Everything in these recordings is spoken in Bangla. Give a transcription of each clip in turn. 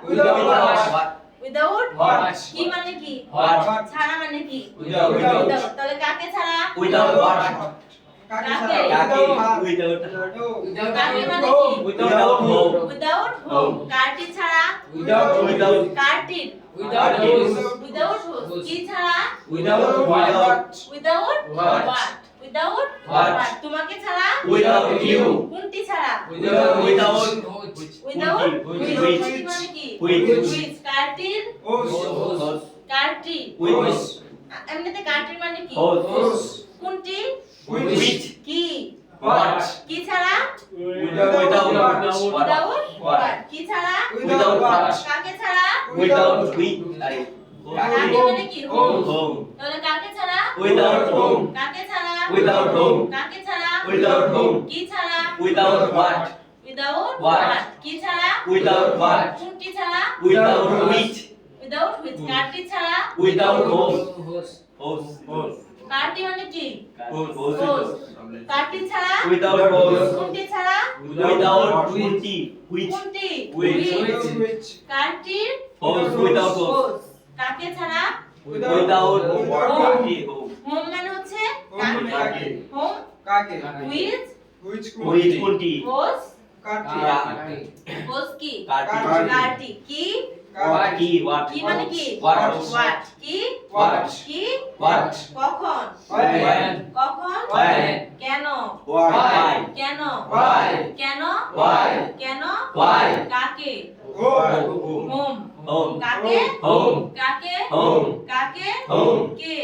Without what? Without What? কি মানে কি? What? ছাড়া মানে কি? Without. তাহলে কাকে ছাড়া? Without what? কাকে? Kaki. Without. কাকে মানে কি? Without home. Without home. কারটি ছাড়া? Without. কারটির Without hose. Without hose কি ছাড়া? Without. Without. Without What? Without What? তোমাকে ছাড়া? Without you. কোনটি ছাড়া? Without. Without Which? which মানে কি? Which? Which কারটির Hose. কারটি Which? এমনিতে কারটির মানে কি? Hose. কোনটি? Which? কি? What? কি ছাড়া? Without. Without What? কি ছাড়া? Without what? কাকে ছাড়া? Without which? কাকে মানে কি? Home. তাহলে কাকে ছাড়া? Without home. কাকে ছাড়া? Without home. কাকে ছাড়া? Without home. কি ছাড়া? Without what? Without What? কি ছাড়া? Without what? কোনটি ছাড়া? Without which? Without which কারটি ছাড়া? Without home. Hose. কারটি মানে কি? Hose. কারটি ছাড়া? Without hose. কোনটি ছাড়া? Without which? Which? কোনটি? Which? কারটির Hose. Without hose. hose কাকে ছাড়া? Without home. হোম মানে হচ্ছে কাকে? হোম কাকে? উইথ Which কোনটি? হোস কাকে? হোস কি? কাটি। কারটি কি? কি? What? কি মানে কি? What? হোয়াট কি? What? কি? What? কখন? When? কখন? When? কেন? Why? কেন? Why? কেন? Why? কেন? Why? কাকে? Home. Home Home. কাকে? Home. কাকে? Home. কাকে? Home. কে?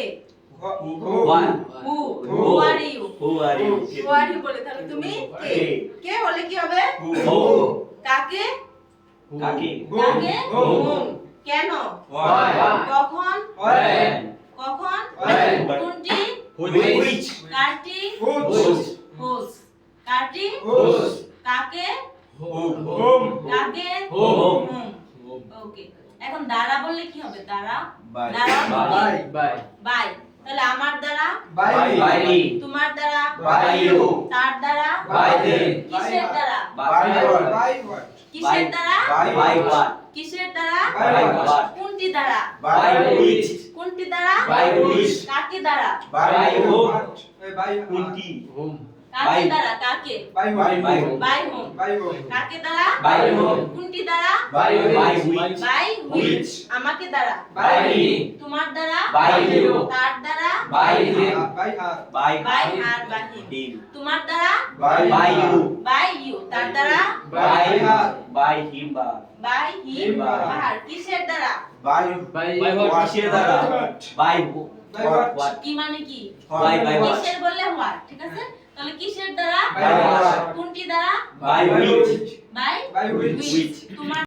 What? Who Who? Who are you Who are you? Who are you বলে তাহলে তুমি কে? কে? কে বলে কি হবে? Who? কাকে? কাকে? কাকে? Whom? হুম কেন? Why? কখন? When? কখন? When? কোনটি? Which? কারটি? Whose? হোস কারটি? Whose? কাকে? Whom? কাকে? Whom? হুম ওকে এখন দ্বারা বললে কি হবে? দ্বারা By. দ্বারা By. বাই তাহলে আমার দ্বারা By me. তোমার দ্বারা By you. তার দ্বারা By them. কিসের দ্বারা By what? কিসের দ্বারা By what? কিসের দ্বারা By what? কোনটি দ্বারা By which? কোনটি দ্বারা By which? কাকে দ্বারা By whom? By কোনটি? কাকে By- দ্বারা কাকে By whom? বাই হোম কাকে দ্বারা By whom? কোনটি দ্বারা By which? By which Which? আমাকে দ্বারা By me. তোমার দ্বারা By you. তার দ্বারা By him. By by By আর বাহি him. তোমার দ্বারা By you. বাই ইউ তার দ্বারা By by him. By him By. আর কিসের দ্বারা কিসের দ্বারা? By what? কি মানে কি By what? কিসের বললে হোয়াট ঠিক আছে তাহলে কিসের দ্বারা By what? কোনটি দ্বারা By which? By which? Which তোমার